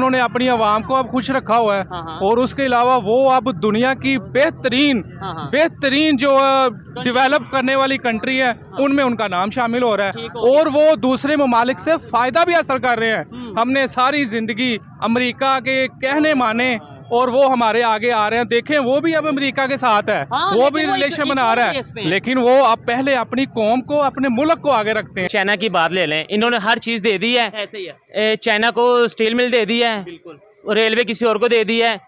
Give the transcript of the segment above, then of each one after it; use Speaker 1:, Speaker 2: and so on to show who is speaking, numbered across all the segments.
Speaker 1: उन्होंने अपनी आवाम को अब खुश रखा हुआ है। और उसके अलावा वो अब दुनिया की बेहतरीन जो डेवलप करने वाली कंट्री है उनमें उनका नाम शामिल हो रहा है और वो दूसरे ममालिक से फ़ायदा भी हासिल कर रहे हैं। हमने सारी ज़िंदगी अमेरिका के कहने माने और वो हमारे आगे आ रहे हैं। देखें वो भी अब अमेरिका के साथ है, वो भी रिलेशन बना रहा है, लेकिन वो अब पहले अपनी कौम को, अपने मुल्क को आगे रखते हैं।
Speaker 2: चाइना की बात ले लें, इन्होंने हर चीज़ दे दी है, ऐसे ही है। चाइना को स्टील मिल दे दी है, रेलवे किसी और को दे दी है।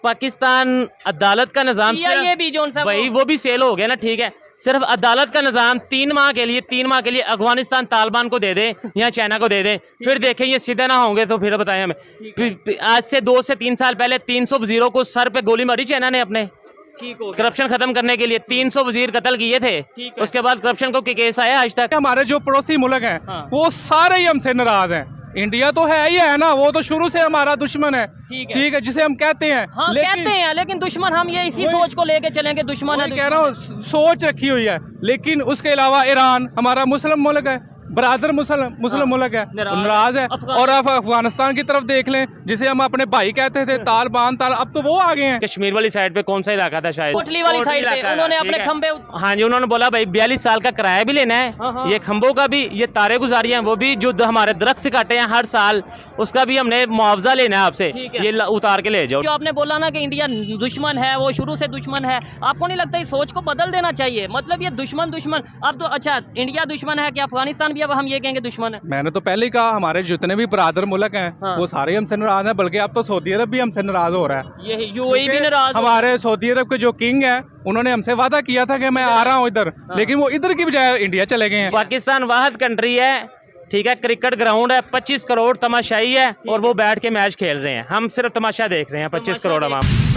Speaker 2: पाकिस्तान अदालत का निज़ाम
Speaker 1: ये भी जो
Speaker 2: भाई वो भी सेल हो गया ना, ठीक है। सिर्फ अदालत का निज़ाम 3 माह के लिए अफगानिस्तान तालिबान को दे दे या चाइना को दे दे, फिर देखें ये सीधे ना होंगे तो फिर बताएं हमें। आज से 2 से 3 साल पहले 300 वजीरों को सर पे गोली मारी चाइना ने अपने करप्शन खत्म करने के लिए। 300 वजीर कत्ल किए थे, उसके बाद करप्शन को केस आया। आज तक
Speaker 1: हमारे जो पड़ोसी मुल्क हैं वो सारे ही हमसे नाराज हैं। इंडिया तो है ही है ना, वो तो शुरू से हमारा दुश्मन है, ठीक है, जिसे हम कहते हैं।
Speaker 3: लेकिन दुश्मन हम ये इसी सोच को लेके चलेंगे, दुश्मन है,
Speaker 1: कह रहा हूँ सोच रखी हुई है। लेकिन उसके अलावा ईरान हमारा मुस्लिम मुल्क है, बरादर मुस्लिम मुल्क है, नाराज है। और आप अफगानिस्तान की तरफ देख लें, जिसे हम अपने भाई कहते थे, तालिबान अब तो वो आ गए हैं।
Speaker 2: कश्मीर वाली साइड पे कौन सा इलाका था, शायद
Speaker 3: कोटली वाली साइड पे उन्होंने अपने खंबे,
Speaker 2: हाँ जी, उन्होंने बोला भाई 42 साल का किराया भी लेना है, ये खंबों का भी, ये तारे गुजारी हैं वो भी, जो हमारे दरख्त से काटे हैं हर साल उसका भी हमने मुआवजा लेना है आपसे, ये उतार के ले जाओ।
Speaker 3: जो आपने बोला ना कि इंडिया दुश्मन है, वो शुरू से दुश्मन है, आपको नहीं लगता इस सोच को बदल देना चाहिए? मतलब ये दुश्मन अब तो अच्छा इंडिया दुश्मन है, क्या अफगानिस्तान भी अब हम ये कहेंगे दुश्मन है?
Speaker 1: मैंने तो पहले ही कहा हमारे जितने भी बरादर मुल्क हैं वो सारे हमसे नाराज हैं, बल्कि अब तो सऊदी अरब भी हमसे नाराज हो रहा है।
Speaker 3: ये यूएई भी नाराज,
Speaker 1: हमारे सऊदी अरब के जो किंग है उन्होंने हमसे वादा किया था कि मैं आ रहा हूँ इधर, लेकिन वो इधर की बजाय इंडिया चले गए हैं।
Speaker 2: पाकिस्तान वाहिद कंट्री है, ठीक है, क्रिकेट ग्राउंड है, 25 करोड़ तमाशाई है और वो बैठ के मैच खेल रहे हैं, हम सिर्फ तमाशा देख रहे हैं। 25 करोड़ आवाम।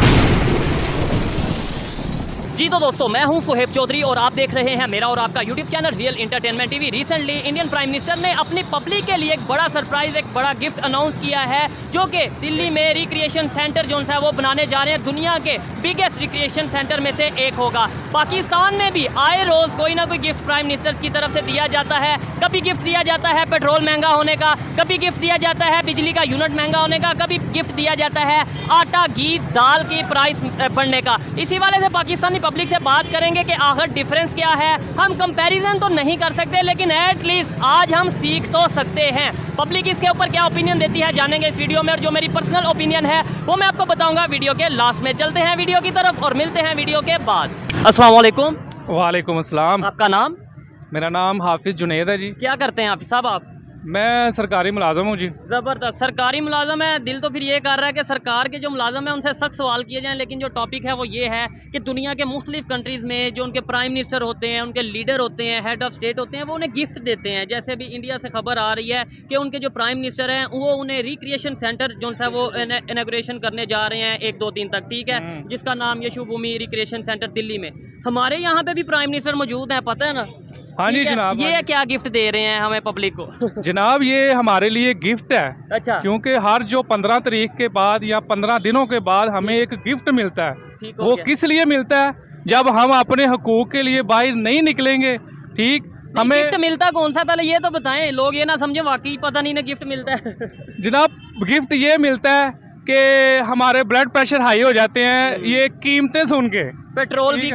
Speaker 3: जी तो दोस्तों, मैं हूं सुहेब चौधरी और आप देख रहे हैं मेरा और आपका YouTube channel real entertainment TV. Recently Indian prime minister ने अपनी पब्लिक के लिए एक बड़ा सरप्राइज, एक बड़ा गिफ्ट अनाउंस किया है, जो कि दिल्ली में रिक्रिएशन सेंटर जो है वो बनाने जा रहे हैं। दुनिया के बिगेस्ट रिक्रिएशन सेंटर में से एक होगा। पाकिस्तान में भी आए रोज कोई ना कोई गिफ्ट प्राइम मिनिस्टर की तरफ से दिया जाता है। कभी गिफ्ट दिया जाता है पेट्रोल महंगा होने का, कभी गिफ्ट दिया जाता है बिजली का यूनिट महंगा होने का, कभी गिफ्ट दिया जाता है आटा घी दाल की प्राइस बढ़ने का। इसी वाले से पाकिस्तानी पब्लिक से बात करेंगे कि आखिर डिफरेंस क्या है। हम कंपैरिजन तो नहीं कर सकते, लेकिन एटलीस्ट आज हम सीख तो सकते हैं। पब्लिक इसके ऊपर क्या ओपिनियन देती है जानेंगे इस वीडियो में, और जो मेरी पर्सनल ओपिनियन है वो मैं आपको बताऊंगा वीडियो के लास्ट में। चलते हैं वीडियो की तरफ और मिलते हैं वीडियो के बाद। अस्सलाम वालेकुम।
Speaker 1: वालेकुम अस्सलाम।
Speaker 3: आपका नाम?
Speaker 1: मेरा नाम हाफिज जुनैद है जी।
Speaker 3: क्या करते हैं हाफिज साहब आप?
Speaker 1: मैं सरकारी मुलाजम हूँ जी।
Speaker 3: ज़बरदस्त, सरकारी मुलाजम है। दिल तो फिर ये कर रहा है कि सरकार के जो मुलाजम है उनसे सख्त सवाल किए जाएं, लेकिन जो टॉपिक है वो ये है कि दुनिया के मुख्तलिफ कंट्रीज़ में जो उनके प्राइम मिनिस्टर होते हैं, उनके लीडर होते हैं, हेड ऑफ स्टेट होते हैं, वो उन्हें गिफ्ट देते हैं। जैसे भी इंडिया से खबर आ रही है कि उनके जो प्राइम मिनिस्टर हैं वो उन्हें रिक्रिएशन सेंटर जो है वो इनॉग्रेशन करने जा रहे हैं 1-2 दिन तक, ठीक है, जिसका नाम यशु भूमि रिक्रिएशन सेंटर दिल्ली में। हमारे यहाँ पे भी प्राइम मिनिस्टर मौजूद हैं, पता है ना?
Speaker 1: हाँ जी जनाब।
Speaker 3: ये क्या गिफ्ट दे रहे हैं हमें पब्लिक को?
Speaker 1: जनाब ये हमारे लिए गिफ्ट है।
Speaker 3: अच्छा।
Speaker 1: क्योंकि हर जो 15 तारीख के बाद या 15 दिनों के बाद हमें एक गिफ्ट मिलता है। वो किस लिए मिलता है? जब हम अपने हकूक के लिए बाहर नहीं निकलेंगे, ठीक, हमें
Speaker 3: गिफ्ट मिलता कौन सा, पहले ये तो बताएं, लोग ये ना समझे वाकई पता नहीं ना गिफ्ट मिलता है।
Speaker 1: जनाब गिफ्ट ये मिलता है कि हमारे ब्लड प्रेशर हाई हो जाते हैं ये कीमतें सुन के।
Speaker 3: पेट्रोल की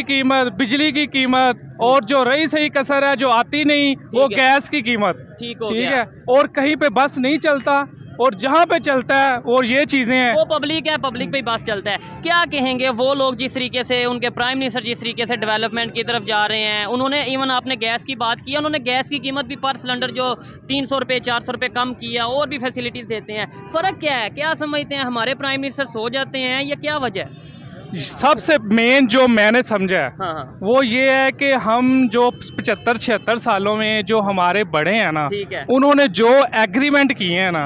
Speaker 3: कीमत,
Speaker 1: बिजली की कीमत, और जो रही सही कसर है जो आती नहीं वो गैस की कीमत, ठीक है। और कहीं पे बस नहीं चलता, और जहाँ पे चलता है और ये चीज़ें हैं,
Speaker 3: वो पब्लिक है, पब्लिक पे बस चलता है। क्या कहेंगे वो लोग जिस तरीके से उनके प्राइम मिनिस्टर जिस तरीके से डेवलपमेंट की तरफ जा रहे हैं? उन्होंने इवन आपने गैस की बात की, उन्होंने गैस की कीमत भी पर सिलेंडर जो 300 रुपये 400 रुपये कम किया, और भी फैसिलिटीज़ देते हैं। फ़र्क क्या है? क्या समझते हैं हमारे प्राइम मिनिस्टर सो जाते हैं या क्या वजह है?
Speaker 1: सबसे मेन जो मैंने समझा है वो ये है कि हम जो 75-76 सालों में जो हमारे बड़े हैं ना, उन्होंने जो एग्रीमेंट किए हैं ना,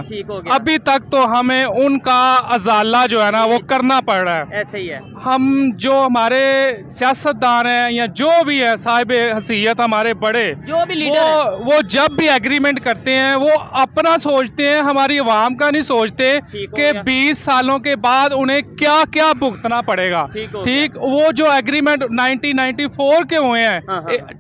Speaker 1: अभी तक तो हमें उनका अजाला जो है ना वो करना पड़ रहा है।
Speaker 3: ऐसे ही है।
Speaker 1: हम जो हमारे सियासतदान हैं या जो भी है साहिब हसीयत हमारे बड़े,
Speaker 3: जो भी लीडर
Speaker 1: वो जब भी एग्रीमेंट करते हैं वो अपना सोचते हैं, हमारी आवाम का नहीं सोचते कि 20 सालों के बाद उन्हें क्या क्या भुगतना पड़ेगा। चलेगा। ठीक, वो जो एग्रीमेंट 1994 के हुए हैं,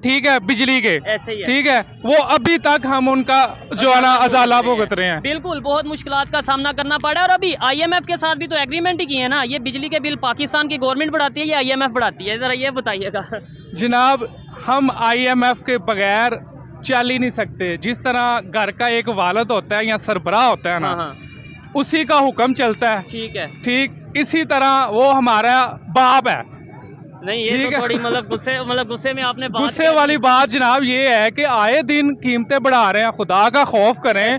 Speaker 1: ठीक है, बिजली के, ठीक है, वो अभी तक हम उनका जो है ना अजाला भुगत रहे हैं।
Speaker 3: बिल्कुल, बहुत मुश्किलात का सामना करना पड़ा। और अभी IMF के साथ भी तो एग्रीमेंट ही किए हैं ना। ये बिजली के बिल पाकिस्तान की गवर्नमेंट बढ़ाती है या IMF बढ़ाती है, जरा ये बताइएगा।
Speaker 1: जनाब, हम IMF के बगैर चल ही नहीं सकते। जिस तरह घर का एक वालिद होता है या सरबराह होता है ना, उसी का हुक्म चलता है। ठीक है, ठीक इसी तरह वो हमारा बाप है।
Speaker 3: नहीं, ये तो थोड़ी मतलब गुस्से में आपने बात
Speaker 1: गुस्से वाली बात जनाब ये है कि आए दिन कीमतें बढ़ा रहे हैं। खुदा का खौफ करें,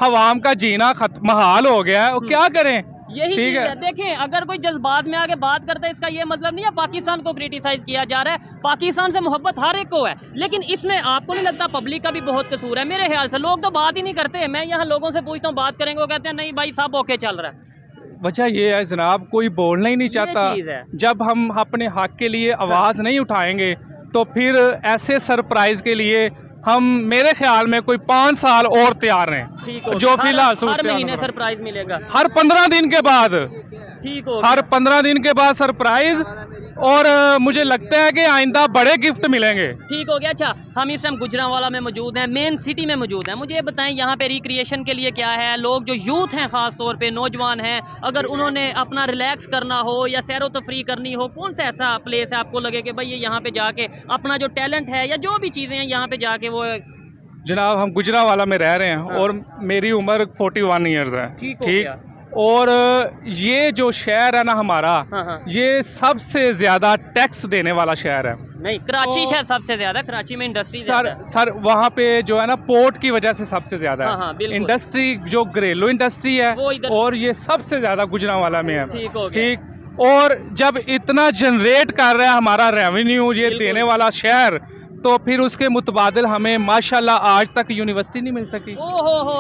Speaker 1: हवाम का जीना महाल हो गया है, और क्या करें?
Speaker 3: यही चीज है। देखें, अगर कोई जज्बात में आके बात करता है, इसका ये मतलब नहीं है पाकिस्तान को क्रिटिसाइज किया जा रहा है। पाकिस्तान से मोहब्बत हर एक को है, लेकिन इसमें आपको नहीं लगता पब्लिक का भी बहुत कसूर है? मेरे ख्याल से लोग तो बात ही नहीं करते। मैं यहाँ लोगों से पूछता हूँ, बात करेंगे, वो कहते हैं नहीं भाई सब ओके चल रहा है।
Speaker 1: वजह ये है जनाब, कोई बोलना ही नहीं चाहता। जब हम अपने हक के लिए आवाज़ नहीं उठाएंगे तो फिर ऐसे सरप्राइज के लिए हम मेरे ख्याल में कोई 5 साल और तैयार हैं। जो फिलहाल
Speaker 3: हर महीने सरप्राइज मिलेगा,
Speaker 1: हर 15 दिन के बाद।
Speaker 3: ठीक हो,
Speaker 1: हर 15 दिन के बाद सरप्राइज, और मुझे लगता है कि आइंदा बड़े गिफ्ट मिलेंगे।
Speaker 3: ठीक हो गया। अच्छा, हम इस टाइम गुजरांवाला में मौजूद हैं, मेन सिटी में मौजूद हैं। मुझे ये बताएं, यहाँ पे रिक्रिएशन के लिए क्या है? लोग जो यूथ हैं, ख़ास तौर पे नौजवान हैं, अगर उन्होंने अपना रिलैक्स करना हो या सैरो तफरी करनी हो, कौन सा ऐसा प्लेस है आपको लगे कि भाई ये यहाँ पे जाके अपना जो टैलेंट है या जो भी चीज़ें हैं यहाँ पे जाके वो?
Speaker 1: जनाब, हम गुजरांवाला में रह रहे हैं और मेरी उम्र 41 ईयर्स है। ठीक, और ये जो शहर है ना हमारा, ये सबसे ज्यादा टैक्स देने वाला शहर है।
Speaker 3: नहीं, कराची शायद सबसे ज्यादा, कराची में इंडस्ट्री
Speaker 1: सर वहाँ पे जो है ना पोर्ट की वजह से सबसे ज्यादा है। इंडस्ट्री जो घरेलू इंडस्ट्री है, और ये सबसे ज्यादा गुजरांवाला में है। ठीक, और जब इतना जनरेट कर रहा है हमारा रेवेन्यू ये देने वाला शहर, तो फिर उसके मुतबादिल हमें माशाल्लाह आज तक यूनिवर्सिटी नहीं मिल सकी।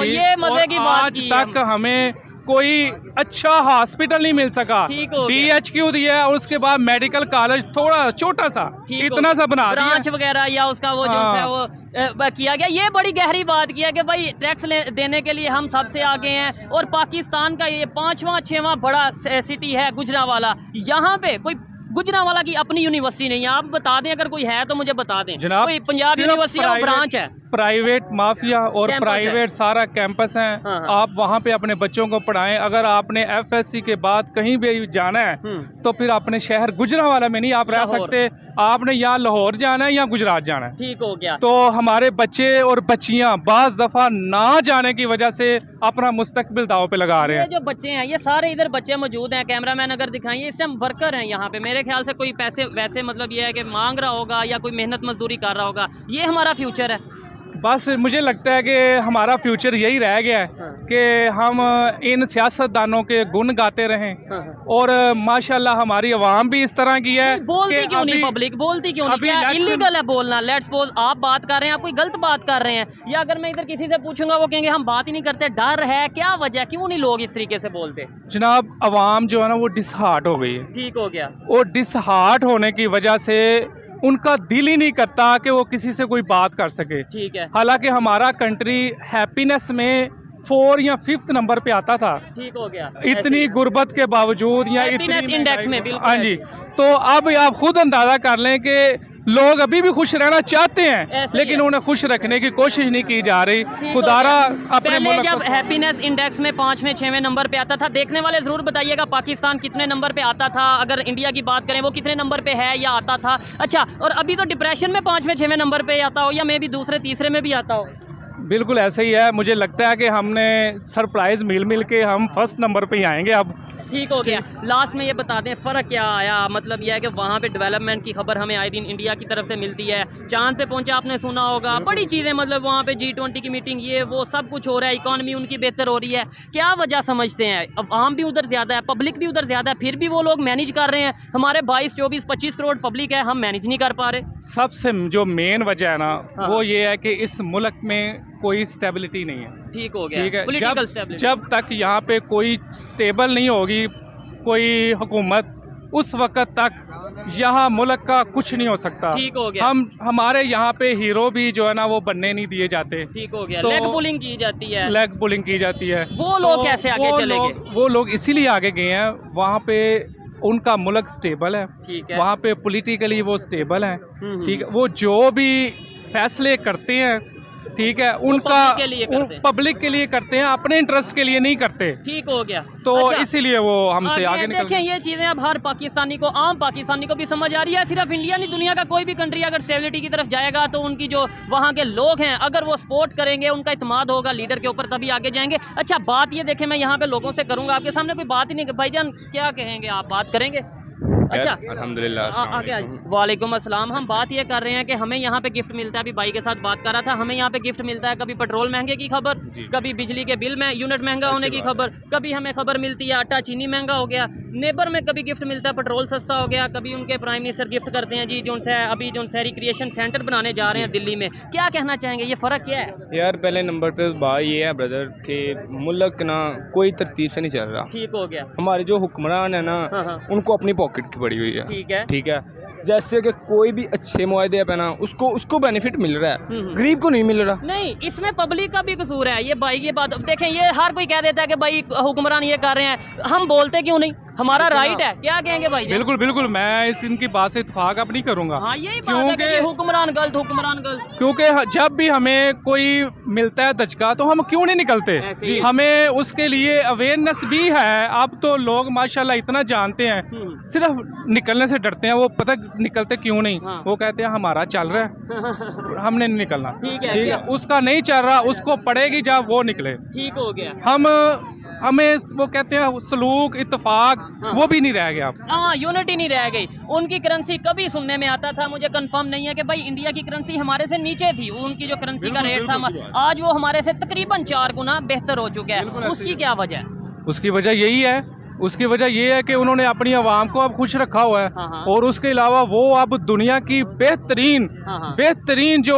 Speaker 3: ये मजे की बात,
Speaker 1: आज तक हमें कोई अच्छा हॉस्पिटल नहीं मिल सका। DHQ दिया है, और उसके बाद मेडिकल कॉलेज थोड़ा छोटा सा, इतना सा बना दिया,
Speaker 3: ब्रांच वगैरह या उसका वो जो है वो किया गया। ये बड़ी गहरी बात किया कि भाई टैक्स देने के लिए हम सबसे आगे हैं, और पाकिस्तान का ये 5वां 6वां बड़ा सिटी है गुजरांवाला। यहाँ पे कोई गुजरांवाला की अपनी यूनिवर्सिटी नहीं है। आप बता दें, अगर कोई है तो मुझे बता दें।
Speaker 1: जनाब,
Speaker 3: कोई पंजाब यूनिवर्सिटी का ब्रांच है,
Speaker 1: प्राइवेट माफिया और प्राइवेट सारा कैंपस है। आप वहाँ पे अपने बच्चों को पढ़ाएं। अगर आपने FSC के बाद कहीं भी जाना है तो फिर अपने शहर गुजरांवाला में नहीं आप रह सकते। आपने या लाहौर जाना है या गुजरात जाना है।
Speaker 3: ठीक हो गया।
Speaker 1: तो हमारे बच्चे और बच्चियां बाज दफा ना जाने की वजह से अपना मुस्तकबिल दाव पे लगा रहे हैं।
Speaker 3: ये जो बच्चे हैं, ये सारे इधर बच्चे मौजूद हैं। कैमरामैन अगर दिखाएं, इस टाइम वर्कर हैं यहाँ पे। मेरे ख्याल से कोई पैसे वैसे मतलब ये है कि मांग रहा होगा या कोई मेहनत मजदूरी कर रहा होगा। ये हमारा फ्यूचर है।
Speaker 1: बस मुझे लगता है कि हमारा फ्यूचर यही रह गया है कि हम इन सियासतदानों के गुण गाते रहें, और माशाल्लाह हमारी आवाम भी इस तरह की है।
Speaker 3: बोलती क्यों नहीं पब्लिक? बोलती क्यों नहीं? क्या इलीगल है बोलना? लेट्स सपोज आप बात कर रहे हैं, आप कोई गलत बात कर रहे हैं, या अगर मैं इधर किसी से पूछूंगा वो कहेंगे हम बात ही नहीं करते। डर है? क्या वजह, क्यों नहीं लोग इस तरीके से बोलते?
Speaker 1: जनाब, आवाम जो है ना वो डिसहार्ट हो गई है।
Speaker 3: ठीक हो गया।
Speaker 1: और डिसहार्ट होने की वजह से उनका दिल ही नहीं करता कि वो किसी से कोई बात कर सके। ठीक है। हालांकि हमारा कंट्री हैप्पीनेस में 4 या 5th नंबर पे आता था।
Speaker 3: ठीक हो गया।
Speaker 1: इतनी गुर्बत के बावजूद या इतनी
Speaker 3: इंडेक्स में।
Speaker 1: हाँ जी, तो अब आप खुद अंदाजा कर लें कि लोग अभी भी खुश रहना चाहते हैं, लेकिन उन्हें खुश रखने की कोशिश नहीं की जा रही। खुदारा अपने
Speaker 3: पहले जब हैप्पीनेस इंडेक्स में 5वें 6वें नंबर पे आता था, देखने वाले जरूर बताइएगा पाकिस्तान कितने नंबर पे आता था। अगर इंडिया की बात करें, वो कितने नंबर पे है या आता था? अच्छा, और अभी तो डिप्रेशन में 5वें 6वें नंबर पे आता हो, या मे भी दूसरे तीसरे में भी आता हो।
Speaker 1: बिल्कुल ऐसे ही है। मुझे लगता है कि हमने सरप्राइज मिल के हम 1st नंबर पे ही आएंगे अब।
Speaker 3: ठीक हो गया। लास्ट में ये बता दें फ़र्क क्या आया? मतलब यह है कि वहाँ पे डेवलपमेंट की खबर हमें आए दिन इंडिया की तरफ से मिलती है। चांद पे पहुँचा, आपने सुना होगा, बड़ी चीज़ें, मतलब वहाँ पे G20 की मीटिंग, ये वो सब कुछ हो रहा है, इकॉनमी उनकी बेहतर हो रही है। क्या वजह समझते हैं? अब आम भी उधर ज़्यादा है, पब्लिक भी उधर ज़्यादा है, फिर भी वो लोग मैनेज कर रहे हैं। हमारे 22, 24, 25 करोड़ पब्लिक है, हम मैनेज नहीं कर पा रहे।
Speaker 1: सबसे जो मेन वजह है ना, वो ये है कि इस मुल्क में कोई स्टेबिलिटी नहीं है।
Speaker 3: ठीक हो गया।
Speaker 1: ठीक है। जब तक यहाँ पे कोई स्टेबल नहीं होगी कोई हुकूमत, उस वक्त तक यहाँ मुल्क का कुछ नहीं हो सकता। ठीक हो गया। हमारे यहाँ पे हीरो भी जो है ना वो बनने नहीं दिए जाते। ठीक हो गया। लेग पुलिंग की जाती है। लेग पुलिंग की जाती है। वो लोग कैसे आगे चलेंगे? वो लोग इसीलिए आगे गए हैं, वहाँ पे उनका मुल्क स्टेबल है,
Speaker 3: ठीक है।
Speaker 1: वहाँ पे पॉलिटिकली वो स्टेबल हैं, ठीक है। वो जो भी फैसले करते हैं, ठीक है, उनका पब्लिक के लिए करते हैं, अपने इंटरेस्ट के लिए नहीं करते।
Speaker 3: ठीक हो गया।
Speaker 1: तो
Speaker 3: अच्छा,
Speaker 1: इसीलिए वो हमसे आगे निकल
Speaker 3: देखें, ये चीजें अब हर पाकिस्तानी को, आम पाकिस्तानी को भी समझ आ रही है। सिर्फ इंडिया नहीं, दुनिया का कोई भी कंट्री अगर स्टेबिलिटी की तरफ जाएगा तो उनकी जो वहाँ के लोग हैं, अगर वो सपोर्ट करेंगे, उनका इत्मीनान होगा लीडर के ऊपर, तभी आगे जाएंगे। अच्छा, बात ये देखें, मैं यहाँ पे लोगों से करूँगा, आपके सामने कोई बात ही नहीं। भाईजान क्या कहेंगे आप, बात करेंगे? अच्छा,
Speaker 1: अल्हम्दुलिल्लाह।
Speaker 3: वालेकुम अस्सलाम। हम बात ये कर रहे हैं कि हमें यहाँ पे गिफ्ट मिलता है, अभी भाई के साथ बात कर रहा था, हमें यहाँ पे गिफ्ट मिलता है, कभी पेट्रोल महंगे की खबर, कभी बिजली के बिल में यूनिट महंगा होने की खबर, कभी हमें खबर मिलती है आटा चीनी महंगा हो गया, नेबर में कभी गिफ्ट मिलता है पेट्रोल सस्ता हो गया, कभी उनके प्राइम मिनिस्टर गिफ्ट करते हैं जी जो उनसे अभी जो उनसे रिक्रिएशन सेंटर बनाने जा रहे हैं दिल्ली में। क्या कहना चाहेंगे, ये फ़र्क क्या है?
Speaker 4: यार पहले नंबर पे बात ये है ब्रदर कि मुल्क ना कोई तरतीब से नहीं चल रहा।
Speaker 3: ठीक हो गया।
Speaker 4: हमारे जो हुक्मरान है ना, उनको अपनी पॉकेट की पड़ी हुई है। ठीक है, जैसे कि कोई भी अच्छे मुआहदे पे ना उसको बेनिफिट मिल रहा है, गरीब को नहीं मिल रहा।
Speaker 3: नहीं, इसमें पब्लिक का भी कसूर है। ये भाई ये बात देखें, ये हर कोई कह देता है कि भाई हुक्मरान ये कर रहे हैं, हम बोलते क्यों नहीं? हमारा राइट है। क्या कहेंगे भाई?
Speaker 1: बिल्कुल बिल्कुल, मैं इनकी बात से इत्तेफाक अब नहीं करूंगा।
Speaker 3: हाँ, यही बात है कि हुक्मरान गलत, हुक्मरान गलत।
Speaker 1: क्योंकि जब भी हमें कोई मिलता है दचका तो हम क्यों नहीं निकलते? हमें उसके लिए अवेयरनेस भी है। अब तो लोग माशाल्लाह इतना जानते हैं, सिर्फ निकलने से डरते हैं। वो पता निकलते क्यों नहीं? वो कहते हैं हमारा चल रहा है, हमने नहीं निकलना। ठीक है, उसका नहीं चल रहा, उसको पड़ेगी जब वो निकले।
Speaker 3: ठीक हो गया।
Speaker 1: हमें वो कहते हैं सलूक, इत्तेफाक, वो भी नहीं रह गया।
Speaker 3: हाँ, यूनिटी नहीं रह गई। उनकी करेंसी कभी सुनने में आता था, मुझे कंफर्म नहीं है कि भाई इंडिया की करेंसी हमारे से नीचे थी, उनकी जो करेंसी का रेट था, आज वो हमारे से तकरीबन 4 गुना बेहतर हो चुका है। उसकी क्या वजह है?
Speaker 1: उसकी वजह यही है, उसकी वजह ये है कि उन्होंने अपनी आवाम को अब खुश रखा हुआ है। और उसके अलावा वो अब दुनिया की बेहतरीन जो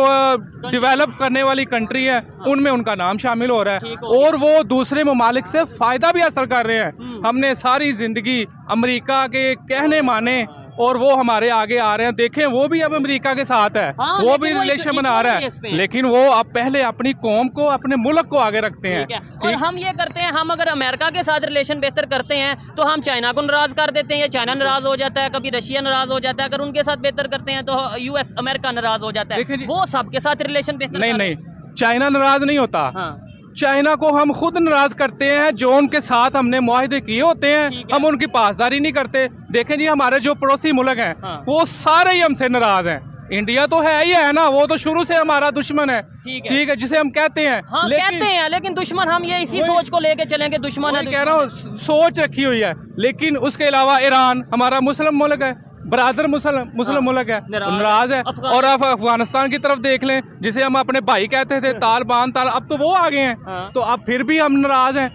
Speaker 1: डेवलप करने वाली कंट्री है, उनमें उनका नाम शामिल हो रहा है। और वो दूसरे ममालिक से फ़ायदा भी हासिल कर रहे हैं। हमने सारी ज़िंदगी अमेरिका के कहने माने और वो हमारे आगे आ रहे हैं। देखें, वो भी अब अमेरिका के साथ है, वो भी रिलेशन बना रहा है, लेकिन वो अब पहले अपनी कौम को, अपने मुल्क को आगे रखते हैं।
Speaker 3: और हम ये करते हैं, हम अगर अमेरिका के साथ रिलेशन बेहतर करते हैं तो हम चाइना को नाराज कर देते हैं, या चाइना नाराज हो जाता है, कभी रशिया नाराज हो जाता है। अगर उनके साथ बेहतर करते हैं तो यूएस अमेरिका नाराज हो जाता है। वो सबके साथ रिलेशन बेहतर
Speaker 1: नहीं, चाइना नाराज नहीं होता। चाइना को हम खुद नाराज करते हैं, जो उनके साथ हमने मुआहदे किए होते हैं, हम उनकी पासदारी नहीं करते। देखें जी, हमारे जो पड़ोसी मुल्क हैं, वो सारे ही हमसे नाराज हैं। इंडिया तो है ही है ना, वो तो शुरू से हमारा दुश्मन है। ठीक है, जिसे हम कहते हैं।
Speaker 3: लेकिन दुश्मन हम ये इसी सोच को लेके चलेंगे, दुश्मन है।
Speaker 1: कह रहा हूँ, सोच रखी हुई है। लेकिन उसके अलावा ईरान हमारा मुस्लिम मुल्क है, बरादर मुस्लिम मुल्क है, नाराज है। और अब अफगानिस्तान की तरफ देख लें, जिसे हम अपने भाई कहते थे, तालिबान, अब तो वो आ गए हैं। तो अब फिर भी हम नाराज हैं।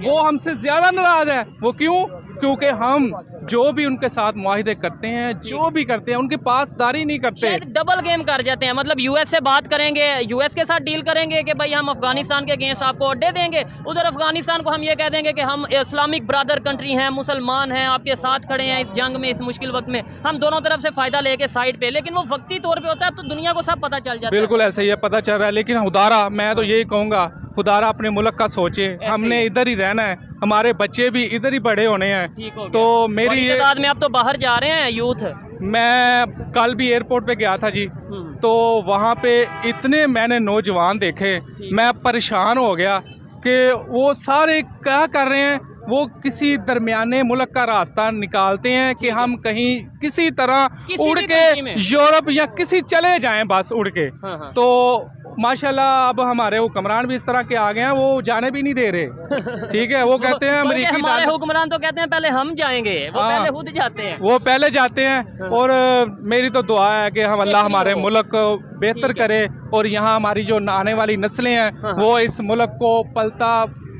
Speaker 1: वो हमसे ज्यादा नाराज है। वो क्यों? क्योंकि हम जो भी उनके साथ मुआहिदे करते हैं, जो भी करते हैं, उनकी पासदारी नहीं करते।
Speaker 3: डबल गेम कर जाते हैं। मतलब यूएस से बात करेंगे, यूएस के साथ डील करेंगे कि भाई हम अफगानिस्तान के अगेंस्ट आपको अड्डे देंगे, उधर अफगानिस्तान को हम ये कह देंगे कि हम इस्लामिक ब्रदर कंट्री हैं, मुसलमान हैं, आपके साथ खड़े हैं इस जंग में, इस मुश्किल वक्त में। हम दोनों तरफ से फायदा लेके साइड पे, लेकिन वो वक्ती तौर पे होता है, तो दुनिया को सब पता चल जाता है।
Speaker 1: बिल्कुल ऐसे ही पता चल रहा है। लेकिन खुदारा, मैं तो यही कहूँगा, खुदारा अपने मुल्क का सोचे। हमने इधर ही रहना है, हमारे बच्चे भी इधर ही बड़े होने हैं। तो मेरी ये
Speaker 3: में आप तो बाहर जा रहे हैं यूथ।
Speaker 1: मैं कल भी एयरपोर्ट पे गया था जी, तो वहाँ पे इतने मैंने नौजवान देखे, मैं परेशान हो गया कि वो सारे क्या कर रहे हैं। वो किसी दरमियाने मुल्क का रास्ता निकालते हैं कि हम कहीं किसी तरह उड़ के यूरोप या किसी चले जाएं, बस उड़ के। तो माशाल्लाह अब हमारे हुक्मरान भी इस तरह के आ गए हैं, वो जाने भी नहीं दे रहे। ठीक है, वो कहते हैं अमेरिकी,
Speaker 3: हमारे हुक्मरान तो कहते हैं पहले हम जाएंगे, वो पहले खुद जाते हैं।
Speaker 1: वो पहले जाते हैं। और मेरी तो दुआ है कि हम अल्लाह हमारे मुल्क को बेहतर करे, और यहाँ हमारी जो आने वाली नस्लें हैं वो इस मुल्क को फलता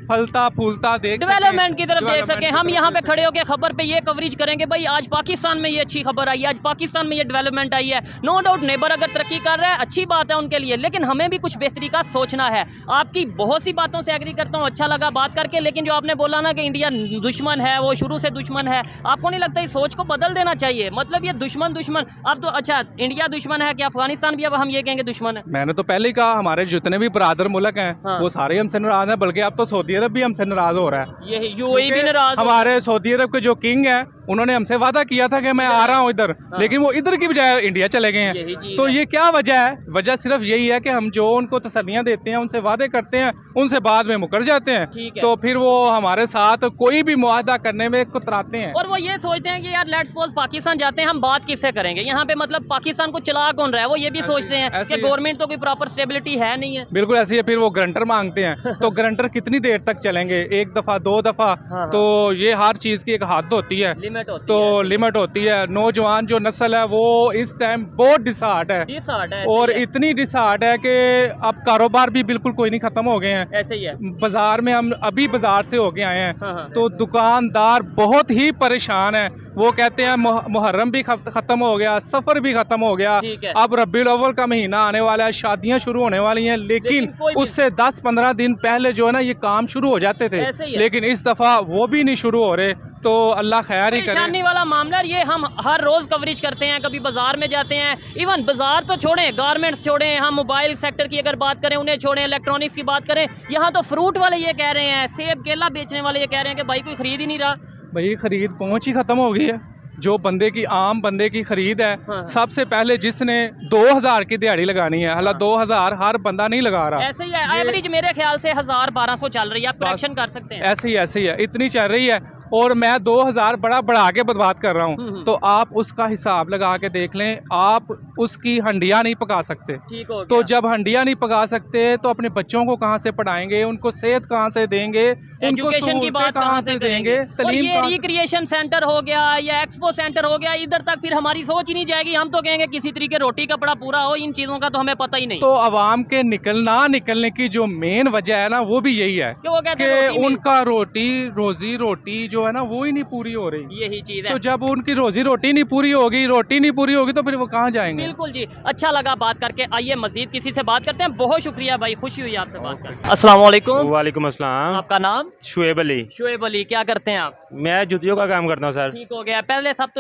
Speaker 1: फूलता देख सके,
Speaker 3: डेवलपमेंट की तरफ देख सके। हम यहाँ पे खड़े होकर खबर पे ये कवरेज करेंगे, भाई आज पाकिस्तान में ये अच्छी खबर आई है, आज पाकिस्तान में ये डेवलपमेंट आई है। नो डाउट नेबर अगर तरक्की कर रहा है, अच्छी बात है उनके लिए, लेकिन हमें भी कुछ बेहतरी का सोचना है। आपकी बहुत सी बातों से एग्री करता हूँ, अच्छा लगा बात करके, लेकिन जो आपने बोला ना कि इंडिया दुश्मन है, वो शुरू से दुश्मन है, आपको नहीं लगता इस सोच को बदल देना चाहिए? मतलब ये दुश्मन अब तो अच्छा इंडिया दुश्मन है कि अफगानिस्तान भी अब हम ये कहेंगे दुश्मन है?
Speaker 1: मैंने तो पहले ही कहा, हमारे जितने भी बरादर मुल्क हैं वो सारे हमसे नाराज हैं। बल्कि अब तो सऊदी सऊदी अरब भी हमसे नाराज हो रहा है।
Speaker 3: यही यूएई भी नाराज हो।
Speaker 1: हमारे सऊदी अरब के जो किंग है उन्होंने हमसे वादा किया था कि मैं आ रहा हूँ इधर, लेकिन वो इधर की बजाय इंडिया चले गए
Speaker 3: यही
Speaker 1: हैं।
Speaker 3: चीज़
Speaker 1: तो
Speaker 3: है।
Speaker 1: ये क्या वजह है? वजह सिर्फ यही है कि हम जो उनको तसल्लियाँ देते हैं, उनसे वादे करते हैं, उनसे बाद में मुकर जाते हैं,
Speaker 3: ठीक है।
Speaker 1: तो फिर वो हमारे साथ कोई भी मुआहदा करने में कतराते हैं।
Speaker 3: और वो ये सोचते हैं कि यार लेट्स सपोज पाकिस्तान जाते हैं, हम बात किससे करेंगे यहाँ पे, मतलब पाकिस्तान को चला कौन रहा है, वो ये भी सोचते हैं
Speaker 1: ऐसे
Speaker 3: कि
Speaker 1: ही।
Speaker 3: गवर्नमेंट तो कोई प्रॉपर स्टेबिलिटी है नहीं है।
Speaker 1: बिल्कुल ऐसे ही है। फिर वो ग्रंटर मांगते हैं तो ग्रंटर कितनी देर तक चलेंगे? एक दफ़ा, दो दफ़ा?
Speaker 3: हाँ।
Speaker 1: तो ये हर चीज़ की एक हद होती है,
Speaker 3: लिमिट होती
Speaker 1: तो
Speaker 3: है।
Speaker 1: लिमिट होती है। नौजवान जो नस्ल है वो इस टाइम बहुत डिसहार्ट है,
Speaker 3: डिसहार्ट है,
Speaker 1: और
Speaker 3: ऐसे ही है।
Speaker 1: इतनी डिसहार्ट है कि अब कारोबार भी बिल्कुल कोई नहीं ख़त्म हो गए हैं।
Speaker 3: ऐसे ही है।
Speaker 1: बाजार में हम अभी बाजार से होके आए हैं,
Speaker 3: हाँ, हाँ।
Speaker 1: तो दुकानदार बहुत ही परेशान है। वो कहते हैं मुहर्रम भी ख़त्म हो गया, सफ़र भी ख़त्म हो गया,
Speaker 3: ठीक है।
Speaker 1: अब रब्बीउल अव्वल का महीना आने वाला है, शादियां शुरू होने वाली हैं, लेकिन
Speaker 3: कोई भी-
Speaker 1: उससे 10-15 दिन पहले जो है ना ये काम शुरू हो जाते थे,
Speaker 3: ऐसे ही है।
Speaker 1: लेकिन इस दफ़ा वो भी नहीं शुरू हो रहे। तो अल्लाह खैर ही करे।
Speaker 3: परेशानी वाला मामला है, ये हम हर रोज कवरेज करते हैं, कभी बाजार में जाते हैं, इवन बाजार तो छोड़ें, गारमेंट्स छोड़ें, हम मोबाइल सेक्टर की अगर बात करें उन्हें छोड़ें, इलेक्ट्रॉनिक्स की बात करें, यहाँ तो फ्रूट वाले ये कह रहे हैं, सेब केला बेचने वाले ये कह रहे हैं कि भाई कोई खरीद ही नहीं रहा।
Speaker 1: भाई खरीद पहुंच ही खत्म हो गई है। जो बंदे की आम बंदे की खरीद है,
Speaker 3: हाँ।
Speaker 1: सबसे पहले जिसने 2000 की दिहाड़ी लगानी है, हालांकि 2000 हर बंदा नहीं लगा रहा,
Speaker 3: ऐसे ही है, एवरेज मेरे ख्याल से 1000-1200 चल रही है, आप करेक्शन कर सकते हैं।
Speaker 1: ऐसे ही है, इतनी चल रही है। और मैं 2000 बड़ा बढ़ा के बात कर रहा हूँ, तो आप उसका हिसाब लगा के देख लें, आप उसकी हंडिया नहीं पका सकते।
Speaker 3: ठीक हो
Speaker 1: तो
Speaker 3: गया।
Speaker 1: जब हंडिया नहीं पका सकते तो अपने बच्चों को कहाँ से पढ़ाएंगे, उनको सेहत कहाँ से देंगे, उनको
Speaker 3: एजुकेशन की बात
Speaker 1: कहाँ से देंगे,
Speaker 3: और
Speaker 1: तालीम
Speaker 3: ये
Speaker 1: कहाँ से-
Speaker 3: रिक्रिएशन सेंटर हो गया या एक्सपो सेंटर हो गया, इधर तक फिर हमारी सोच ही नहीं जाएगी। हम तो कहेंगे किसी तरीके रोटी कपड़ा पूरा हो, इन चीजों का तो हमें पता ही नहीं।
Speaker 1: तो अवाम के निकलने की जो मेन वजह है ना, वो भी यही है
Speaker 3: कि वो कहते हैं रोटी
Speaker 1: कि
Speaker 3: मिल-
Speaker 1: उनका रोजी जो है ना वो ही नहीं पूरी हो रही।
Speaker 3: यही चीज है।
Speaker 1: तो जब उनकी रोजी रोटी नहीं पूरी होगी तो फिर वो कहाँ जाएंगे?
Speaker 3: बिल्कुल जी, अच्छा लगा बात करके। आइए मजीद किसी से बात करते हैं। बहुत शुक्रिया भाई, खुशी हुई आपसे बात करके। अस्सलाम वालेकुम।
Speaker 2: वालेकुम अस्सलाम।
Speaker 3: आपका नाम?
Speaker 2: शुएब अली।
Speaker 3: शुएब अली, क्या करते हैं आप?
Speaker 2: मैं जूतियों का काम करता हूँ सर।
Speaker 3: ठीक हो गया।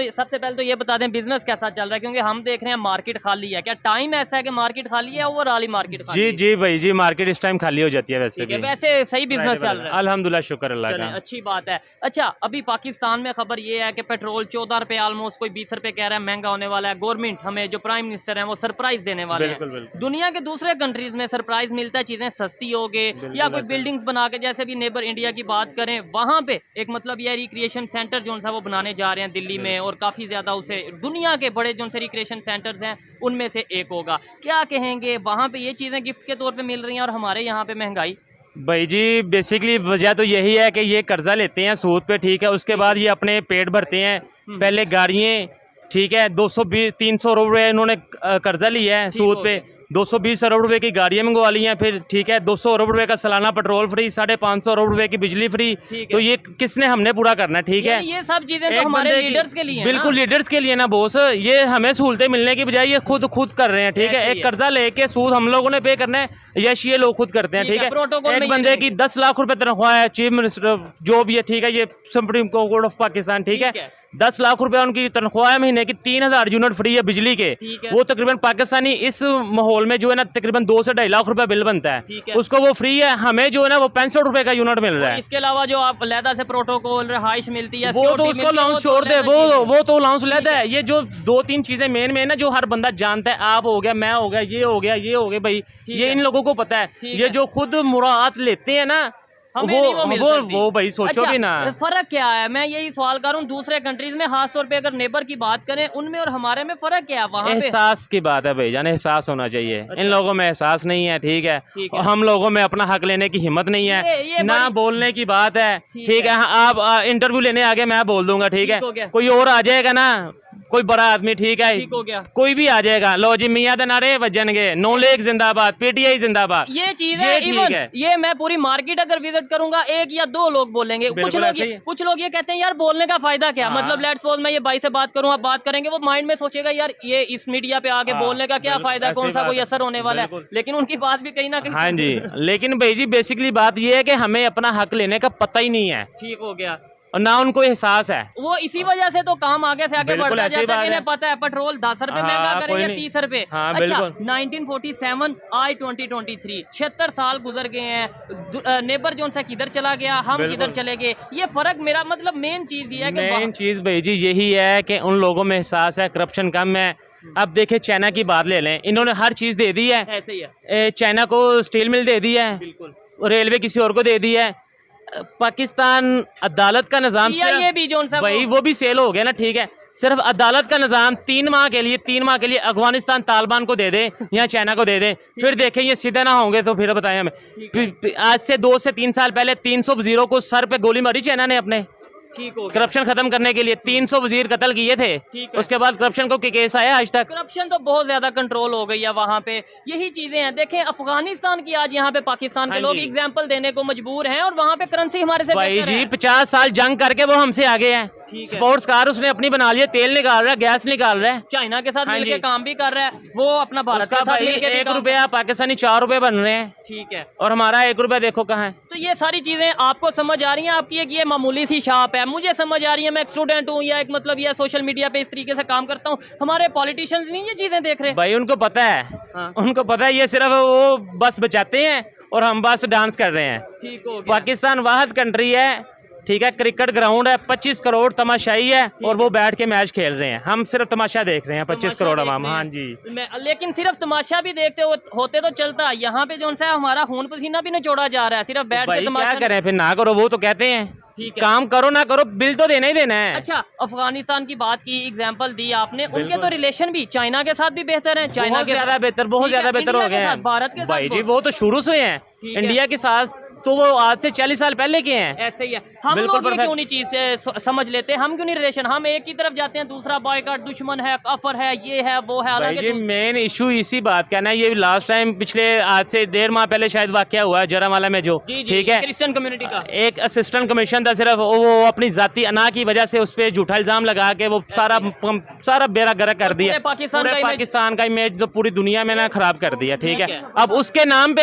Speaker 3: सबसे पहले तो ये बता दें बिजनेस कैसा चल रहा है, क्योंकि हम देख रहे हैं मार्केट खाली है। क्या टाइम ऐसा है कि मार्केट खाली है, ओवरऑल ही मार्केट खाली
Speaker 2: जी
Speaker 3: है?
Speaker 2: जी भाई जी, मार्केट इस टाइम खाली हो जाती है वैसे
Speaker 3: ठीक है,
Speaker 2: भी।
Speaker 3: वैसे सही बिजनेस चल रहा है।
Speaker 2: अल्हम्दुलिल्लाह, शुक्र अल्लाह
Speaker 3: चलें,
Speaker 2: का।
Speaker 3: अच्छी बात है। अच्छा, अभी पाकिस्तान में खबर ये है कि पेट्रोल 14 रुपए, ऑलमोस्ट कोई 20 रुपए कह रहा है महंगा होने वाला है। गवर्नमेंट हमें, जो प्राइम मिनिस्टर है, वो सरप्राइज देने वाले
Speaker 2: बिल्कुल,
Speaker 3: हैं।
Speaker 2: बिल्कुल।
Speaker 3: दुनिया के दूसरे कंट्रीज में सरप्राइज मिलता है, चीजें सस्ती हो गए या कोई
Speaker 2: ऐसे।
Speaker 3: बिल्डिंग्स बना के, जैसे भी नेबर इंडिया की बात करें, वहां पे एक मतलब ये रिक्रिएशन सेंटर जो सा वो बनाने जा रहे हैं दिल्ली में, और काफी ज्यादा उसे दुनिया के बड़े जो से रिक्रिएशन सेंटर्स हैं उनमें से एक होगा। क्या कहेंगे, वहां पे ये चीजें गिफ्ट के तौर पे मिल रही हैं और हमारे यहाँ पे महंगाई?
Speaker 2: भाई जी बेसिकली वजह तो यही है कि ये कर्जा लेते हैं सूद पे, ठीक है, उसके बाद ये अपने पेट भरते हैं। पहले गाड़ियाँ, ठीक है, 220-300 रुपये इन्होंने कर्जा लिया है सूद पे, 220 अरब रुपए की गाड़ियाँ मंगवा ली हैं, फिर ठीक है 200 अरब रुपए का सालाना पेट्रोल फ्री, 550 अरब रुपए की बिजली फ्री। तो ये किसने हमने पूरा करना है, ठीक है।
Speaker 3: ये सब चीजें तो
Speaker 2: एक
Speaker 3: हमारे
Speaker 2: बंदे की-
Speaker 3: लीडर्स के लिए हैं
Speaker 2: बिल्कुल
Speaker 3: ना?
Speaker 2: लीडर्स के लिए ना बॉस, ये हमें सहूलतें मिलने की बजाय ये खुद कर रहे हैं, ठीक
Speaker 3: ऐसे
Speaker 2: है।
Speaker 3: ही
Speaker 2: एक
Speaker 3: है।
Speaker 2: कर्जा लेके सूद हम लोगों ने पे करना है, यश ये लोग खुद करते हैं,
Speaker 3: ठीक
Speaker 2: ठीक
Speaker 3: है,
Speaker 2: है।
Speaker 3: प्रोटोकॉल में
Speaker 2: एक
Speaker 3: ये
Speaker 2: बंदे
Speaker 3: रहेंगे।
Speaker 2: की 10 लाख रुपए तनख्वाह है, चीफ मिनिस्टर जो भी है, ठीक है, ये सुप्रीम कोर्ट ऑफ पाकिस्तान, ठीक
Speaker 3: ठीक
Speaker 2: है।
Speaker 3: है।
Speaker 2: 10 लाख रुपए उनकी तनख्वाह है महीने की, 3000 यूनिट फ्री है बिजली के।
Speaker 3: ठीक है।
Speaker 2: वो तकरीबन पाकिस्तानी इस माहौल में जो है ना तकरीबन 2 से 2.5 लाख रुपए बिल बनता है,
Speaker 3: ठीक है।
Speaker 2: उसको वो फ्री है। हमें जो है ना वो 65 रुपए का यूनिट मिल रहा है।
Speaker 3: इसके अलावा जो आप लहदा से प्रोटोकॉल, रहाइश मिलती है,
Speaker 2: वो तो
Speaker 3: security
Speaker 2: उसको
Speaker 3: मिलती है,
Speaker 2: अलाउंस
Speaker 3: तो
Speaker 2: छोड़ दे,
Speaker 3: अलग चीज़ है।
Speaker 2: वो तो अलाउंस लेता है। ये जो 2-3 चीजें मेन ना जो हर बंदा जानता है, आप हो गया, मैं हो गया, ये हो गया भाई, ये
Speaker 3: है।
Speaker 2: इन लोगों को पता है।
Speaker 3: ठीक
Speaker 2: ये
Speaker 3: है।
Speaker 2: जो खुद मुराद लेते हैं ना,
Speaker 3: हमें नहीं वो मिल सकती।
Speaker 2: वो भाई सोचो
Speaker 3: अच्छा,
Speaker 2: भी ना।
Speaker 3: फर्क क्या है? मैं यही सवाल कर रहा हूँ, दूसरे कंट्रीज में खास तौर पे अगर नेबर की बात करें, उनमें और हमारे में फर्क क्या है? वहाँ पे
Speaker 2: एहसास की बात है भाई जान, एहसास होना चाहिए। इन लोगों में एहसास नहीं है, ठीक है,
Speaker 3: ठीक है।
Speaker 2: और हम लोगों में अपना हक लेने की हिम्मत नहीं
Speaker 3: ये
Speaker 2: है, ना
Speaker 3: बड़ी-
Speaker 2: बोलने की बात है,
Speaker 3: ठीक
Speaker 2: ठीक है। हाँ, आप इंटरव्यू लेने आगे मैं बोल दूंगा, ठीक
Speaker 3: ठीक हो गया।
Speaker 2: है। कोई और आ जाएगा ना, कोई बड़ा आदमी, ठीक है,
Speaker 3: ठीक हो गया।
Speaker 2: कोई भी आ जाएगा, लो जी मियां दे नारे बजनगे, नो लेग जिंदाबाद, पीटीआई जिंदाबाद।
Speaker 3: ये चीज
Speaker 2: ये
Speaker 3: है,
Speaker 2: ठीक
Speaker 3: इवन
Speaker 2: है।
Speaker 3: ये मैं पूरी मार्केट अगर विजिट करूंगा, 1 या 2 लोग बोलेंगे।
Speaker 2: बिल्कुल ऐसे ही है।
Speaker 3: कुछ लोग ये कहते हैं यार बोलने का फायदा क्या?
Speaker 2: हाँ।
Speaker 3: मतलब लेट्स सपोज मैं ये भाई से बात करूं, आप बात करेंगे, वो माइंड में सोचेगा यार ये इस मीडिया पे आके
Speaker 2: हाँ,
Speaker 3: बोलने का क्या
Speaker 2: बिल्कुल,
Speaker 3: फायदा,
Speaker 2: ऐसी
Speaker 3: कौन सा
Speaker 2: बात
Speaker 3: कोई
Speaker 2: है।
Speaker 3: असर होने वाला है।
Speaker 2: बिल्कुल।
Speaker 3: लेकिन उनकी बात भी कहीं ना कहीं
Speaker 2: हाँ जी, लेकिन भाई जी बेसिकली बात ये है कि हमें अपना हक लेने का पता ही नहीं है।
Speaker 3: ठीक हो गया।
Speaker 2: और ना उनको एहसास है।
Speaker 3: वो इसी वजह से तो काम आगे से आगे
Speaker 2: बिल्कुल
Speaker 3: बढ़ता
Speaker 2: ऐसी
Speaker 3: जाता है
Speaker 2: बात
Speaker 3: कि इन्हें
Speaker 2: है।
Speaker 3: पता है पेट्रोल 10 रुपए
Speaker 2: हाँ,
Speaker 3: महंगा
Speaker 2: कोई
Speaker 3: करेंगे
Speaker 2: नहीं।
Speaker 3: 30 रुपए।
Speaker 2: हाँ,
Speaker 3: अच्छा,
Speaker 2: बिल्कुल।
Speaker 3: 1947 आई 2023 76 साल गुजर गए हैं। नेबर जोन से किधर चला गया, हम
Speaker 2: बिल्कुल।
Speaker 3: किधर चले गए। ये फर्क मेरा मतलब मेन चीज ये है कि
Speaker 2: मेन चीज भाई जी यही है कि उन लोगों में एहसास है, करप्शन कम है। अब देखिए चाइना की बात ले लें, इन्होंने हर चीज दे दी है।
Speaker 3: ऐसे ही है,
Speaker 2: चाइना को स्टील मिल दे दी है,
Speaker 3: बिल्कुल।
Speaker 2: रेलवे किसी और को दे दी है। पाकिस्तान अदालत का निज़ाम
Speaker 3: ये भी जोन सा
Speaker 2: भाई वो भी सेल हो गया ना, ठीक है। सिर्फ अदालत का निज़ाम 3 माह के लिए अफगानिस्तान तालिबान को दे दे या चाइना को दे दे, फिर देखें ये सीधे ना होंगे तो फिर बताएं हमें। आज से 2 से 3 साल पहले 300 वजीरों को सर पे गोली मारी चाइना ने अपने,
Speaker 3: ठीक हो गया।
Speaker 2: करप्शन खत्म करने के लिए 300 वजीर कत्ल किए थे।
Speaker 3: ठीक है।
Speaker 2: उसके बाद करप्शन को केस आया आज तक।
Speaker 3: करप्शन तो बहुत ज्यादा कंट्रोल हो गई है वहाँ पे। यही चीजें हैं, देखें अफगानिस्तान की आज यहाँ पे पाकिस्तान के
Speaker 2: हाँ
Speaker 3: लोग
Speaker 2: जी।
Speaker 3: एग्जाम्पल देने को मजबूर हैं और वहाँ पे करेंसी हमारे से
Speaker 2: भाई
Speaker 3: बेहतर
Speaker 2: जी
Speaker 3: है।
Speaker 2: 50 साल जंग करके वो हमसे आगे है।
Speaker 3: ठीक है।
Speaker 2: स्पोर्ट्स कार उसने अपनी बना लिया, तेल निकाल रहा है, गैस निकाल रहा है।
Speaker 3: चाइना के साथ
Speaker 2: हाँ
Speaker 3: मिलके
Speaker 2: जी।
Speaker 3: काम भी कर रहा है, वो अपना भारत
Speaker 2: उसका
Speaker 3: के साथ
Speaker 2: भाई
Speaker 3: मिलके भी
Speaker 2: 1
Speaker 3: काम
Speaker 2: रुपया पाकिस्तानी 4 रुपए बन रहे हैं,
Speaker 3: ठीक है।
Speaker 2: और हमारा 1 रुपया देखो कहाँ है।
Speaker 3: तो ये सारी चीजें आपको समझ आ रही हैं? आपकी एक ये मामूली सी शॉप है, मुझे समझ आ रही है, मैं एक स्टूडेंट हूँ या एक मतलब ये सोशल मीडिया पे इस तरीके से काम करता हूँ। हमारे पॉलिटिशियंस नहीं ये चीजें देख रहे।
Speaker 2: भाई उनको पता है,
Speaker 3: हाँ।
Speaker 2: उनको पता है ये सिर्फ वो बस बचाते हैं और हम बस डांस कर रहे हैं।
Speaker 3: ठीक हो गया।
Speaker 2: पाकिस्तान वाहिद कंट्री है, ठीक है, क्रिकेट ग्राउंड है, 25 करोड़ तमाशाई है और वो बैठ के मैच खेल रहे हैं, हम सिर्फ तमाशा देख रहे हैं। 25 करोड़ आवाम, हाँ जी।
Speaker 3: लेकिन सिर्फ तमाशा भी देखते होते तो चलता, यहाँ पे जो सा हमारा खून पसीना भी निचोड़ा जा रहा है, सिर्फ बैठ
Speaker 2: भाई
Speaker 3: के
Speaker 2: क्या
Speaker 3: तमाशा।
Speaker 2: करें फिर, ना करो वो तो कहते हैं,
Speaker 3: ठीक है।
Speaker 2: काम करो ना करो बिल तो देना ही देना है।
Speaker 3: अच्छा, अफगानिस्तान की बात की, एग्जांपल दी आपने, उनके
Speaker 2: बिल्कुल।
Speaker 3: तो रिलेशन भी चाइना के साथ भी बेहतर हैं। चाइना
Speaker 2: बहुत
Speaker 3: के
Speaker 2: ज्यादा बेहतर, बहुत
Speaker 3: ठीक है,
Speaker 2: ज्यादा बेहतर हो
Speaker 3: इंडिया के
Speaker 2: गए
Speaker 3: साथ,
Speaker 2: हैं
Speaker 3: भारत के साथ
Speaker 2: भाई जी।
Speaker 3: बहुत।
Speaker 2: वो तो शुरू से हैं,
Speaker 3: ठीक है।
Speaker 2: इंडिया के साथ तो वो आज से 40 साल पहले के हैं।
Speaker 3: ऐसे ही है। हम
Speaker 2: बिल्कुल
Speaker 3: लोग ये
Speaker 2: perfect।
Speaker 3: क्यों नहीं चीज से समझ लेते, हम क्यों नहीं रिलेशन, हम एक ही तरफ जाते हैं, दूसरा बॉयकॉट, दुश्मन है, काफर है, ये है वो है।
Speaker 2: भाई
Speaker 3: हालांकि
Speaker 2: जी मेन इशू इसी बात का ना, ये लास्ट टाइम पिछले आज से 1.5 माह पहले शायद वाकया हुआ है जरामाला में, जो
Speaker 3: जी जी,
Speaker 2: ठीक है,
Speaker 3: क्रिश्चियन कम्युनिटी का
Speaker 2: एक असिस्टेंट कमीशन था, सिर्फ वो अपनी जाती अना की वजह से उस पर झूठा इल्जाम लगा के वो सारा बेरा गर्क कर दिया।
Speaker 3: पूरे पाकिस्तान
Speaker 2: पूरे
Speaker 3: का image-
Speaker 2: पाकिस्तान का इमेज तो पूरी दुनिया में ना खराब कर दिया, ठीक
Speaker 3: ठीक
Speaker 2: है।
Speaker 3: है।
Speaker 2: अब उसके नाम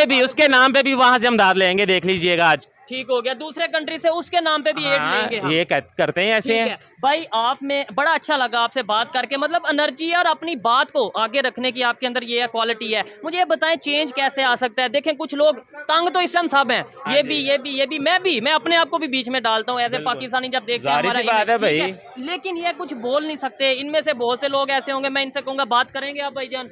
Speaker 2: पे भी वहां से हम दाद लेंगे, देख लीजिएगा आज।
Speaker 3: ठीक हो गया। दूसरे कंट्री से उसके नाम पे भी एड
Speaker 2: हाँ,
Speaker 3: लेंगे हम।
Speaker 2: ये करते हैं ऐसे
Speaker 3: ठीक
Speaker 2: हैं।
Speaker 3: है भाई, आप में बड़ा अच्छा लगा आपसे बात करके, मतलब एनर्जी और अपनी बात को आगे रखने की आपके अंदर ये क्वालिटी है। मुझे ये बताएं चेंज कैसे आ सकता है? देखें कुछ लोग तंग तो इस टाइम सब हैं, ये भी मैं अपने आप को भी बीच में डालता हूँ एज ए पाकिस्तानी, जब देखते हैं
Speaker 2: जाहिर सी
Speaker 3: हमारा
Speaker 2: बात है
Speaker 3: image, ठीक
Speaker 2: भाई।
Speaker 3: है। लेकिन ये कुछ बोल नहीं सकते, इनमें से बहुत से लोग ऐसे होंगे, मैं इनसे कहूँगा बात करेंगे आप भाईजान,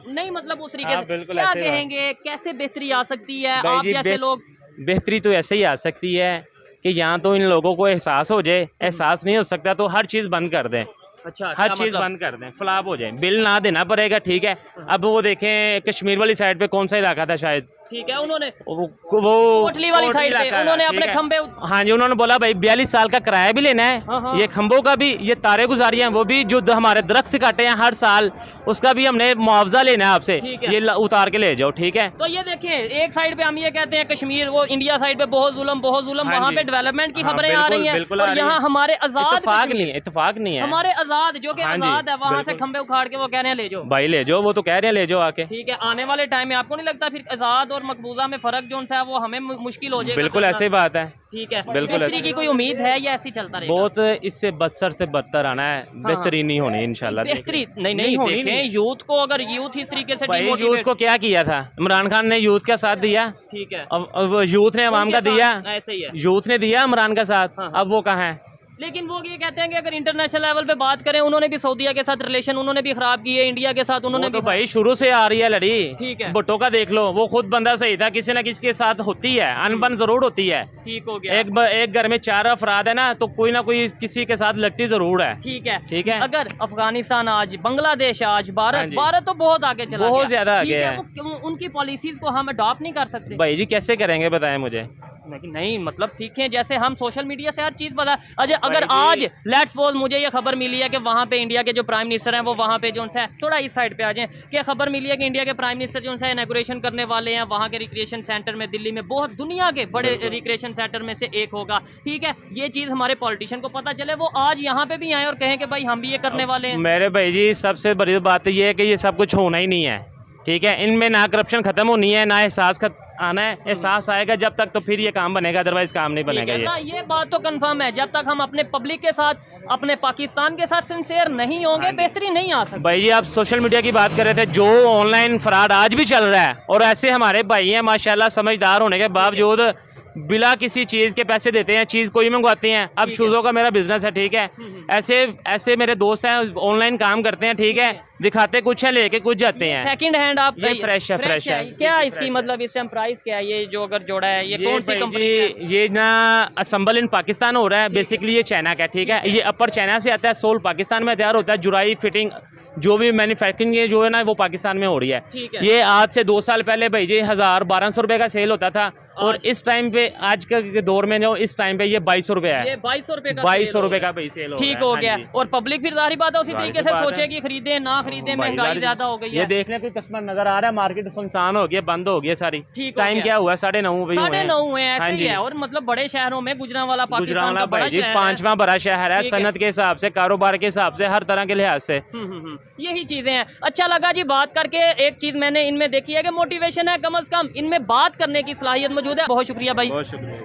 Speaker 3: नहीं मतलब उस तरीके
Speaker 2: हाँ,
Speaker 3: से
Speaker 2: बिल्कुल
Speaker 3: क्या
Speaker 2: ऐसे बात।
Speaker 3: कहेंगे, कैसे बेहतरी आ सकती है?
Speaker 2: भाई
Speaker 3: आप
Speaker 2: जी,
Speaker 3: जैसे लोग
Speaker 2: बेहतरी तो ऐसे ही आ सकती है कि यहाँ तो इन लोगों को एहसास हो जाए, एहसास नहीं हो सकता तो हर चीज़ बंद कर दें।
Speaker 3: अच्छा,
Speaker 2: हर
Speaker 3: क्या
Speaker 2: चीज
Speaker 3: मतलब?
Speaker 2: बंद कर दें, फ्लॉप हो जाए, बिल ना देना पड़ेगा, ठीक है। अब वो देखें कश्मीर वाली साइड पे कौन सा इलाका था शायद,
Speaker 3: ठीक है, उन्होंने
Speaker 2: वो
Speaker 3: कोटली वाली
Speaker 2: कोटली
Speaker 3: साइड पे
Speaker 2: इलाका,
Speaker 3: उन्होंने
Speaker 2: ठीक
Speaker 3: अपने
Speaker 2: है।
Speaker 3: खंबे
Speaker 2: हाँ जी, उन्होंने बोला भाई 42 साल का किराया भी लेना
Speaker 3: हाँ, हाँ।
Speaker 2: है, ये खंभों का भी, ये तारे गुजारी हैं वो भी, जो हमारे दरख्त से काटे हैं हर साल उसका भी हमने मुआवजा लेना है आपसे,
Speaker 3: ठीक है।
Speaker 2: ये उतार के ले जाओ, ठीक है।
Speaker 3: तो ये देखें, एक साइड पे हम ये कहते हैं कश्मीर, वो इंडिया साइड पे बहुत जुल्म
Speaker 2: हाँ
Speaker 3: वहाँ
Speaker 2: जी।
Speaker 3: पे डेवलपमेंट की
Speaker 2: हाँ,
Speaker 3: खबरें आ
Speaker 2: बिल्कुल,
Speaker 3: रही हैं,
Speaker 2: बिल्कुल आ
Speaker 3: और
Speaker 2: रही
Speaker 3: यहाँ
Speaker 2: हैं।
Speaker 3: हमारे आजाद
Speaker 2: इत्तेफाक नहीं है
Speaker 3: हमारे आजाद जो कि
Speaker 2: हाँ जी,
Speaker 3: आजाद है, वहाँ से
Speaker 2: बिल्कुल।
Speaker 3: खंबे उखाड़ के वो कह रहे हैं ले जाओ
Speaker 2: भाई ले जाओ, वो तो कह रहे हैं ले जाओ आके।
Speaker 3: ठीक है। आने वाले टाइम में आपको नहीं लगता फिर आजाद और मकबूजा में फर्क जो है वो हमें मुश्किल हो जाएगा?
Speaker 2: बिल्कुल ऐसे ही बात है,
Speaker 3: ठीक है।
Speaker 2: बिल्कुल
Speaker 3: बेहतरी
Speaker 2: ऐसे।
Speaker 3: की कोई उम्मीद है या ऐसी चलता रहेगा?
Speaker 2: बहुत इससे बदतर से बदतर आना है, बेहतरीन नहीं होनी इंशाल्लाह।
Speaker 3: बेहतरी नहीं
Speaker 2: होनी
Speaker 3: देखें,
Speaker 2: नहीं।
Speaker 3: यूथ को अगर यूथ इस तरीके से
Speaker 2: भाई यूथ
Speaker 3: demotivate-
Speaker 2: को क्या किया था, इमरान खान ने यूथ का साथ दिया,
Speaker 3: ठीक है,
Speaker 2: अब यूथ ने अवाम का
Speaker 3: उनके
Speaker 2: दिया,
Speaker 3: साथ ऐसे ही है।
Speaker 2: यूथ ने दिया इमरान का साथ,
Speaker 3: हाँ।
Speaker 2: अब वो कहाँ है?
Speaker 3: लेकिन वो ये कहते हैं कि अगर इंटरनेशनल लेवल पे बात करें, उन्होंने भी सऊदीया के साथ रिलेशन उन्होंने भी खराब किए, इंडिया के साथ उन्होंने
Speaker 2: वो तो
Speaker 3: भी
Speaker 2: भाई शुरू से आ रही है लड़ी।
Speaker 3: ठीक है।
Speaker 2: भुट्टो का देख लो, वो खुद बंदा सही था, किसी न किसी के साथ होती है, अनबन जरूर होती है।
Speaker 3: ठीक हो गया।
Speaker 2: एक घर में 4 अफराद है ना, तो कोई ना कोई किसी के साथ लगती जरूर है।
Speaker 3: ठीक है,
Speaker 2: ठीक है।
Speaker 3: अगर अफगानिस्तान आज, बांग्लादेश आज,
Speaker 2: हाँ
Speaker 3: भारत
Speaker 2: जी।
Speaker 3: भारत तो बहुत आगे चला
Speaker 2: बहुत
Speaker 3: गया।
Speaker 2: ज्यादा
Speaker 3: ठीक
Speaker 2: आगे
Speaker 3: है,
Speaker 2: है।
Speaker 3: वो उनकी पॉलिसीज को हम अडॉप्ट नहीं कर सकते?
Speaker 2: भाई जी कैसे करेंगे बताएं मुझे।
Speaker 3: नहीं मतलब सीखें, जैसे हम सोशल मीडिया से हर चीज़ पता। अजय अगर
Speaker 2: भाई
Speaker 3: आज
Speaker 2: जी।
Speaker 3: लेट्स सपोज मुझे ये खबर मिली है कि वहाँ पे इंडिया के जो प्राइम मिनिस्टर हैं वो वहाँ पे जो है, थोड़ा इस साइड पे आ जाएं, कि खबर मिली है कि इंडिया के प्राइम मिनिस्टर जो है इनॉग्रेशन करने वाले हैं वहाँ के रिक्रिएशन सेंटर में, दिल्ली में, बहुत दुनिया के बड़े रिक्रिएशन सेंटर में से एक होगा। ठीक है, ये चीज़ हमारे पॉलिटिशियन को पता चले, वो आज यहाँ पे भी आए और कहें कि भाई हम भी ये करने वाले हैं।
Speaker 2: मेरे भाई जी सबसे बड़ी बात ये है कि ये सब कुछ होना ही नहीं है, ठीक है। इनमें ना करप्शन खत्म होनी है, ना एहसास आना है, एहसास आएगा जब तक, तो फिर ये काम बनेगा, अदरवाइज काम नहीं बनेगा।
Speaker 3: ये बात तो कंफर्म है, जब तक हम अपने पब्लिक के साथ, अपने पाकिस्तान के साथ सिंसियर नहीं होंगे, बेहतरी नहीं आ सकती।
Speaker 2: भाई जी आप सोशल मीडिया की बात कर रहे थे, जो ऑनलाइन फ्रॉड आज भी चल रहा है, और ऐसे हमारे भाई हैं माशाल्लाह समझदार होने के बावजूद बिला किसी चीज़ के पैसे देते हैं, चीज़ कोई मंगवाते हैं। अब शूज़ों का मेरा बिजनेस है, ठीक है, ऐसे मेरे दोस्त हैं ऑनलाइन काम करते हैं, ठीक है, दिखाते कुछ है लेके कुछ जाते हैं।
Speaker 3: सेकंड हैंड आप
Speaker 2: ये फ्रेश है, फ्रेश है।
Speaker 3: क्या इसकी मतलब इस टाइम प्राइस क्या है, ये जो अगर जोड़ा है, ये कौन सी कंपनी है?
Speaker 2: ये ना असम्बल इन पाकिस्तान हो रहा है, बेसिकली ये चाइना का है, ठीक है, ये अपर चाइना से आता है, सोल पाकिस्तान में तैयार होता है, जुराई फिटिंग जो भी मैन्युफैक्चरिंग ये जो है ना वो पाकिस्तान में हो रही है। ये आज से 2 साल पहले भाई जी 1000-1200 रुपए का सेल होता था, और इस टाइम पे आज के दौर में जो इस टाइम पे ये 2200 रुपए है।
Speaker 3: ये 2200 रुपए का
Speaker 2: 2200 रुपए का भाई सेल हो,
Speaker 3: ठीक हो गया। और पब्लिक फिर जाहिर बात है उसी तरीके से सोचेगी, खरीदे ना खरीदे, महंगाई ज्यादा हो गई है।
Speaker 2: ये देख लें कोई कस्टमर नजर आ रहा है, मार्केट सुनसान हो गया, बंद हो गया सारी। टाइम क्या हुआ, 9:30
Speaker 3: 9:30 हुए हैं, ऐसे ही है। और मतलब बड़े शहरों में गुजरांवाला पाकिस्तान का बड़ा शहर है,
Speaker 2: 5वां बड़ा शहर है, सनत के हिसाब से, कारोबार के हिसाब से, हर तरह के लिहाज से।
Speaker 3: यही चीजें हैं। अच्छा लगा जी बात करके। एक चीज मैंने इनमें देखी है कि मोटिवेशन है, कम से कम इनमें बात करने की सलाहियत मौजूद है। बहुत शुक्रिया भाई।
Speaker 2: बहुत शुक्रिया।